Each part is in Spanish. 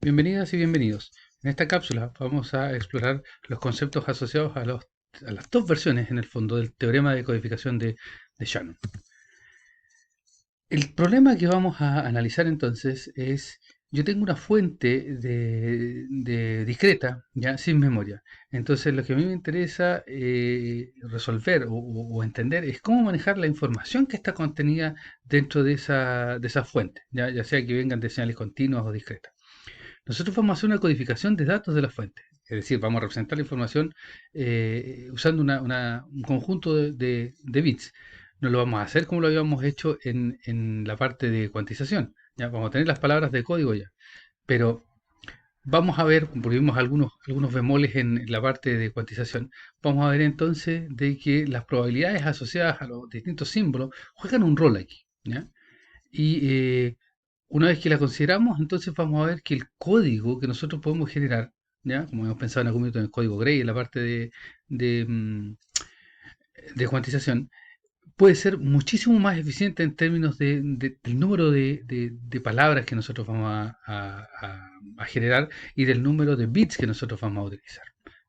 Bienvenidas y bienvenidos. En esta cápsula vamos a explorar los conceptos asociados a las dos versiones, en el fondo, del teorema de codificación de Shannon. El problema que vamos a analizar entonces es, yo tengo una fuente de discreta, ya sin memoria. Entonces lo que a mí me interesa resolver o entender es cómo manejar la información que está contenida dentro de esa fuente, ya sea que vengan de señales continuas o discretas. Nosotros vamos a hacer una codificación de datos de la fuente. Es decir, vamos a representar la información usando un conjunto de bits. No lo vamos a hacer como lo habíamos hecho en la parte de cuantización. ¿Ya? Vamos a tener las palabras de código ya. Pero vamos a ver, porque vimos algunos bemoles en la parte de cuantización, vamos a ver entonces de que las probabilidades asociadas a los distintos símbolos juegan un rol aquí. ¿Ya? Y una vez que la consideramos, entonces vamos a ver que el código que nosotros podemos generar, ¿ya? Como hemos pensado en algún momento en el código Gray, en la parte de, mm, de cuantización, puede ser muchísimo más eficiente en términos del número de palabras que nosotros vamos a generar y del número de bits que nosotros vamos a utilizar.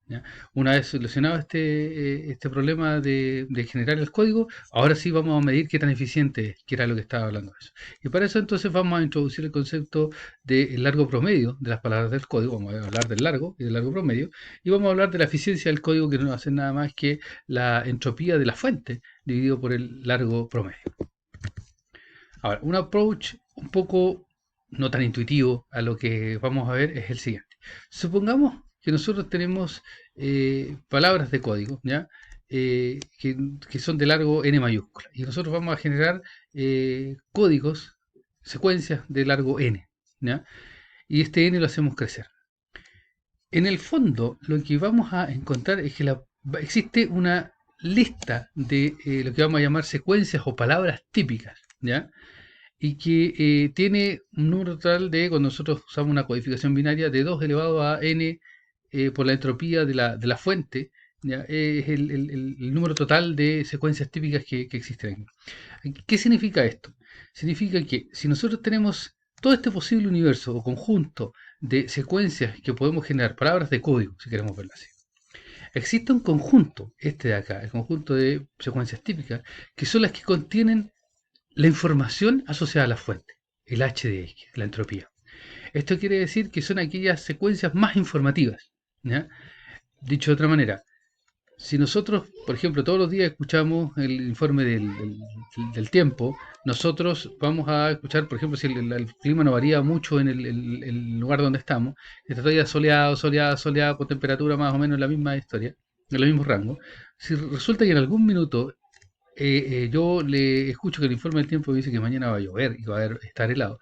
¿Ya? Una vez solucionado este problema de generar el código, ahora sí vamos a medir qué tan eficiente es, que era lo que estaba hablando de eso. Y para eso entonces vamos a introducir el concepto del largo promedio de las palabras del código, vamos a hablar del largo y del largo promedio, y vamos a hablar de la eficiencia del código, que no va a ser nada más que la entropía de la fuente dividido por el largo promedio. Ahora, un approach un poco no tan intuitivo a lo que vamos a ver es el siguiente. Supongamos que nosotros tenemos palabras de código, ¿ya? Que son de largo n mayúscula. Y nosotros vamos a generar códigos, secuencias de largo n, ¿ya? Y este n lo hacemos crecer. En el fondo, lo que vamos a encontrar es que existe una lista de lo que vamos a llamar secuencias o palabras típicas, ¿ya? Y que tiene un número total de, cuando nosotros usamos una codificación binaria, de 2 elevado a n por la entropía de la fuente, ¿ya? Es el número total de secuencias típicas que existen aquí. ¿Qué significa esto? Significa que si nosotros tenemos todo este posible universo o conjunto de secuencias que podemos generar, palabras de código, si queremos verlo así, existe un conjunto, este de acá, el conjunto de secuencias típicas, que son las que contienen la información asociada a la fuente, el h de x, la entropía. Esto quiere decir que son aquellas secuencias más informativas, ¿ya? Dicho de otra manera, si nosotros, por ejemplo, todos los días escuchamos el informe del tiempo, nosotros vamos a escuchar, por ejemplo, si el clima no varía mucho en el lugar donde estamos, está todavía soleado, soleado, soleado, con temperatura más o menos en la misma historia, en el mismo rango. Si resulta que en algún minuto yo le escucho que el informe del tiempo dice que mañana va a llover y va a estar helado,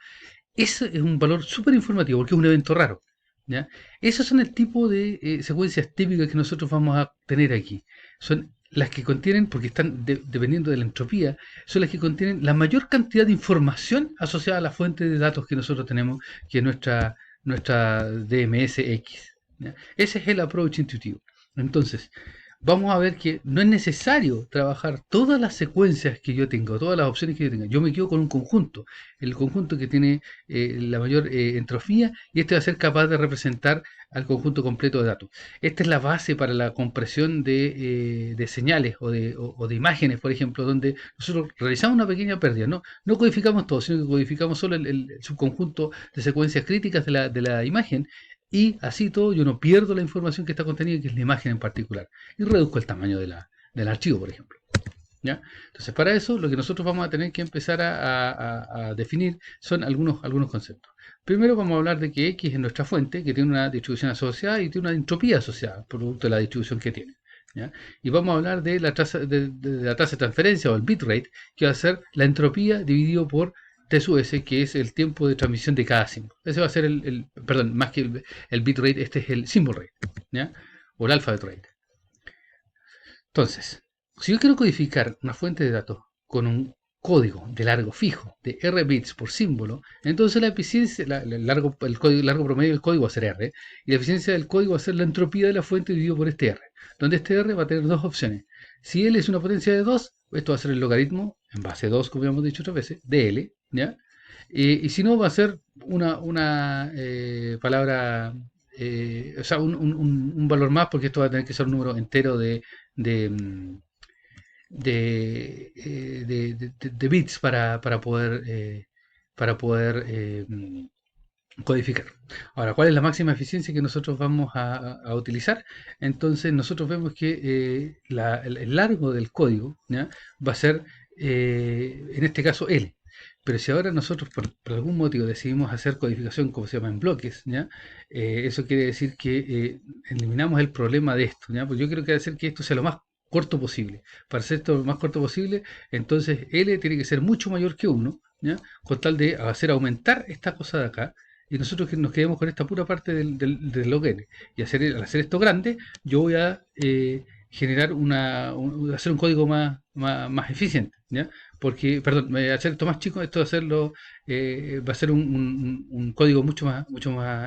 eso es un valor súper informativo porque es un evento raro. ¿Ya? Esos son el tipo de secuencias típicas que nosotros vamos a tener aquí. Son las que contienen, porque están dependiendo de la entropía, son las que contienen la mayor cantidad de información asociada a la fuente de datos que nosotros tenemos, que es nuestra DMS-X. ¿Ya? Ese es el approach intuitivo. Entonces, vamos a ver que no es necesario trabajar todas las secuencias que yo tengo, todas las opciones que yo tenga. Yo me quedo con un conjunto, el conjunto que tiene la mayor entropía, y este va a ser capaz de representar al conjunto completo de datos. Esta es la base para la compresión de señales o de imágenes, por ejemplo, donde nosotros realizamos una pequeña pérdida. No codificamos todo, sino que codificamos solo el subconjunto de secuencias críticas de la imagen, y así todo yo no pierdo la información que está contenida, que es la imagen en particular, y reduzco el tamaño del archivo, por ejemplo. ¿Ya? Entonces, para eso, lo que nosotros vamos a tener que empezar a definir son algunos conceptos. Primero vamos a hablar de que X es nuestra fuente, que tiene una distribución asociada y tiene una entropía asociada, producto de la distribución que tiene. ¿Ya? Y vamos a hablar de la tasa de transferencia o el bitrate, que va a ser la entropía dividido por T sub S, que es el tiempo de transmisión de cada símbolo. Ese va a ser perdón, más que el bitrate, este es el symbol rate, ¿ya? O el alphabet rate. Entonces, si yo quiero codificar una fuente de datos con un código de largo fijo de R bits por símbolo, entonces la eficiencia, el largo promedio del código va a ser R, y la eficiencia del código va a ser la entropía de la fuente dividido por este R, donde este R va a tener dos opciones. Si L es una potencia de 2, esto va a ser el logaritmo, en base a 2, como hemos dicho otras veces, de L, ¿ya? Y si no, va a ser una palabra, o sea, un valor más, porque esto va a tener que ser un número entero de, mm, de bits para poder codificar. Ahora, ¿cuál es la máxima eficiencia que nosotros vamos a utilizar? Entonces, nosotros vemos que el largo del código, ¿ya? Va a ser, en este caso, L. Pero si ahora nosotros por algún motivo decidimos hacer codificación como se llama en bloques, ¿ya? Eso quiere decir que eliminamos el problema de esto, ¿ya? Pues yo quiero que hacer que esto sea lo más corto posible. Para hacer esto lo más corto posible, entonces L tiene que ser mucho mayor que 1, ¿ya? Con tal de hacer aumentar esta cosa de acá, y nosotros que nos quedemos con esta pura parte del log n. Y al hacer esto grande, yo voy a generar hacer un código más eficiente, ¿ya? Porque, perdón, hacer esto más chico, esto hacerlo va a ser un código mucho más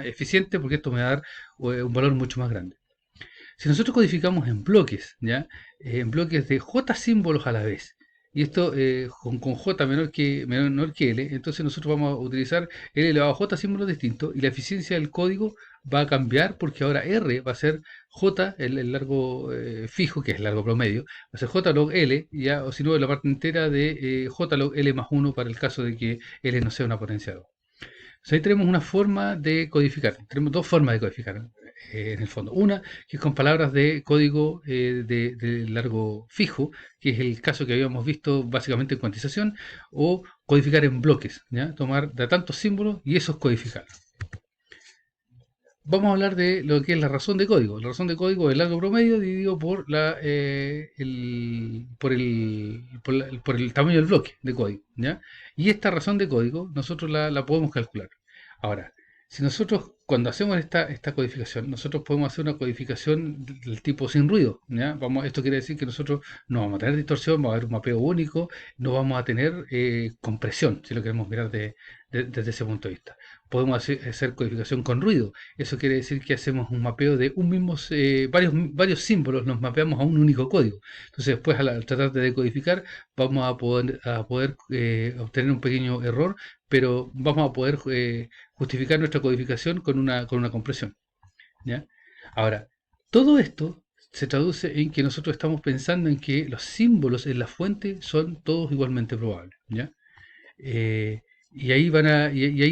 eficiente, porque esto me va a dar un valor mucho más grande. Si nosotros codificamos en bloques, ¿ya? En bloques de J símbolos a la vez, y esto con J menor que L, entonces nosotros vamos a utilizar L elevado a J símbolos distintos, y la eficiencia del código va a cambiar porque ahora R va a ser J, el largo fijo, que es el largo promedio, va a ser J log L, ya, o si no, la parte entera de J log L más 1 para el caso de que L no sea una potencia 2. Entonces ahí tenemos una forma de codificar. Tenemos dos formas de codificar en el fondo. Una que es con palabras de código de largo fijo, que es el caso que habíamos visto básicamente en cuantización, o codificar en bloques, ¿ya? Tomar de tantos símbolos y esos codificar. Vamos a hablar de lo que es la razón de código. La razón de código es el largo promedio dividido por el tamaño del bloque de código, ¿ya? Y esta razón de código nosotros la podemos calcular. Ahora, si nosotros cuando hacemos esta codificación, nosotros podemos hacer una codificación del tipo sin ruido, ¿ya? Esto quiere decir que nosotros no vamos a tener distorsión, va a haber un mapeo único, no vamos a tener compresión, si lo queremos mirar desde ese punto de vista. Podemos hacer codificación con ruido. Eso quiere decir que hacemos un mapeo de varios símbolos, los mapeamos a un único código. Entonces después al tratar de decodificar vamos a poder obtener un pequeño error, pero vamos a poder justificar nuestra codificación con una compresión, ¿ya? Ahora, todo esto se traduce en que nosotros estamos pensando en que los símbolos en la fuente son todos igualmente probables, ¿ya? Eh, y ahí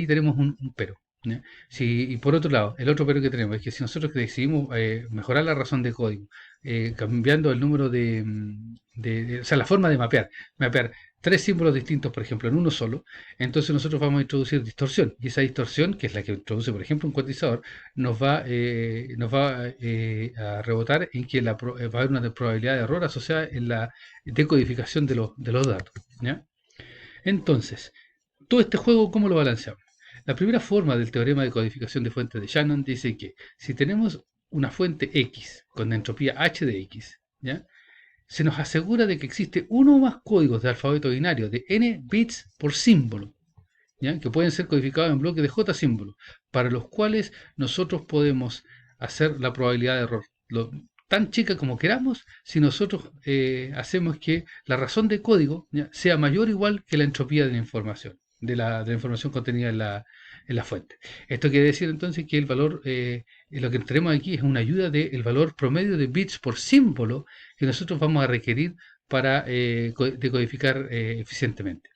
tenemos un pero, ¿ya? Y por otro lado, el otro pero que tenemos es que si nosotros decidimos mejorar la razón de código, cambiando el número o sea, la forma de mapear tres símbolos distintos, por ejemplo, en uno solo, entonces nosotros vamos a introducir distorsión. Y esa distorsión, que es la que introduce, por ejemplo, un cuantizador, nos va a rebotar en que va a haber una probabilidad de error asociada en la decodificación de los datos, ¿ya? Entonces, todo este juego, ¿cómo lo balanceamos? La primera forma del teorema de codificación de fuentes de Shannon dice que si tenemos una fuente X con entropía H de X, ¿ya? Se nos asegura de que existe uno o más códigos de alfabeto binario de n bits por símbolo, ¿ya? Que pueden ser codificados en bloques de J símbolos, para los cuales nosotros podemos hacer la probabilidad de error tan chica como queramos si nosotros hacemos que la razón de código, ¿ya?, sea mayor o igual que la entropía de la información, de la información contenida en la fuente. Esto quiere decir entonces que el valor, lo que tenemos aquí es una ayuda del valor promedio de bits por símbolo que nosotros vamos a requerir para decodificar eficientemente.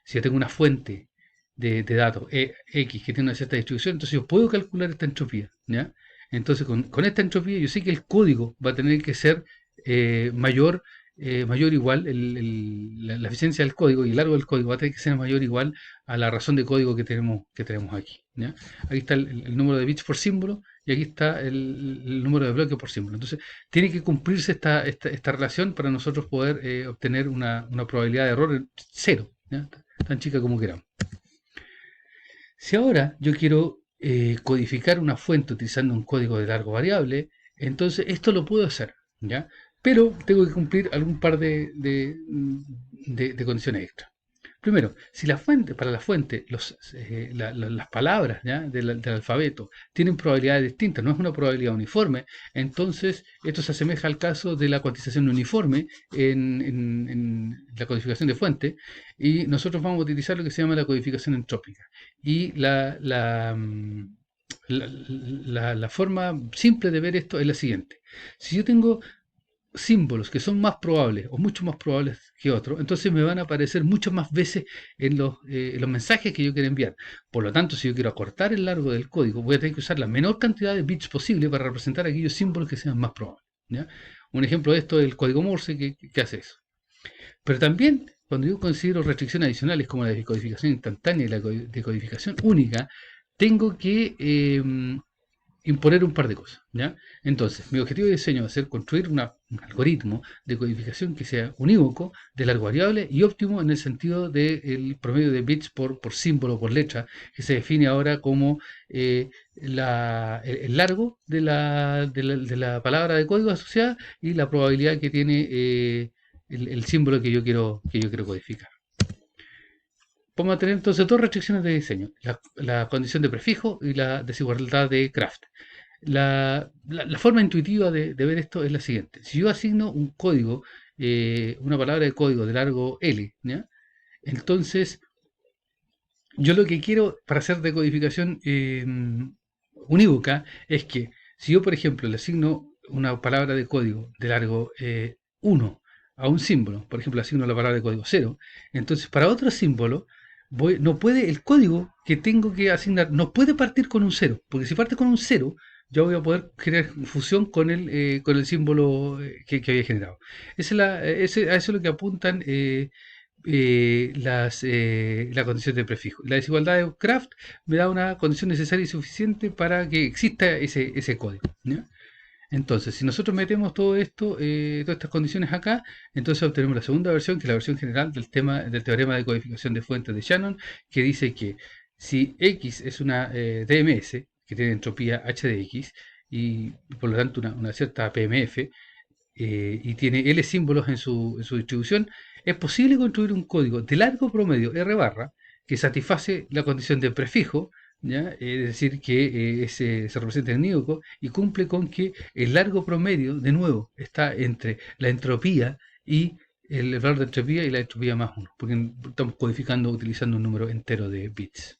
Si yo tengo una fuente de datos X que tiene una cierta distribución, entonces yo puedo calcular esta entropía, ¿ya? Entonces con esta entropía yo sé que el código va a tener que ser mayor o igual, la eficiencia del código y el largo del código va a tener que ser mayor o igual a la razón de código que tenemos aquí, ¿ya? Aquí está el número de bits por símbolo y aquí está el número de bloques por símbolo. Entonces tiene que cumplirse esta relación para nosotros poder obtener una probabilidad de error cero, ¿ya? Tan chica como queramos. Si ahora yo quiero codificar una fuente utilizando un código de largo variable, entonces esto lo puedo hacer, ¿ya? Pero tengo que cumplir algún par de condiciones extra. Primero, si la fuente, para la fuente, las palabras, ¿ya? Del alfabeto tienen probabilidades distintas, no es una probabilidad uniforme, entonces esto se asemeja al caso de la cuantización uniforme en la codificación de fuente, y nosotros vamos a utilizar lo que se llama la codificación entrópica. Y la forma simple de ver esto es la siguiente. Si yo tengo símbolos que son más probables o mucho más probables que otros, entonces me van a aparecer muchas más veces en los mensajes que yo quiero enviar. Por lo tanto, si yo quiero acortar el largo del código, voy a tener que usar la menor cantidad de bits posible para representar aquellos símbolos que sean más probables. ¿Ya? Un ejemplo de esto es el código Morse que hace eso. Pero también, cuando yo considero restricciones adicionales como la decodificación instantánea y la decodificación única, tengo que imponer un par de cosas, ¿ya? Entonces, mi objetivo de diseño va a ser construir un algoritmo de codificación que sea unívoco, de largo variable y óptimo en el sentido del promedio de bits por símbolo, por letra, que se define ahora como el largo de la palabra de código asociada y la probabilidad que tiene el símbolo que yo quiero codificar. Vamos a tener entonces dos restricciones de diseño, la condición de prefijo y la desigualdad de Kraft. La forma intuitiva de ver esto es la siguiente. Si yo asigno un código, una palabra de código de largo L, ¿ya? Entonces yo lo que quiero para hacer decodificación unívoca es que si yo, por ejemplo, le asigno una palabra de código de largo 1 a un símbolo, por ejemplo, le asigno la palabra de código 0, entonces para otro símbolo no puede, el código que tengo que asignar no puede partir con un 0, porque si parte con un 0, yo voy a poder generar fusión con el símbolo que había generado. A eso es lo que apuntan la condición de prefijo. La desigualdad de Kraft me da una condición necesaria y suficiente para que exista ese código, ¿ya? Entonces, si nosotros metemos todo esto, todas estas condiciones acá, entonces obtenemos la segunda versión, que es la versión general del teorema de codificación de fuentes de Shannon, que dice que si X es una DMS, que tiene entropía H de X, y por lo tanto una cierta PMF, y tiene L símbolos en su distribución, es posible construir un código de largo promedio R barra que satisface la condición de prefijo, ¿ya? Es decir, que se representa en unívoco y cumple con que el largo promedio, de nuevo, está entre la entropía y el valor de entropía y la entropía más 1, porque estamos codificando utilizando un número entero de bits.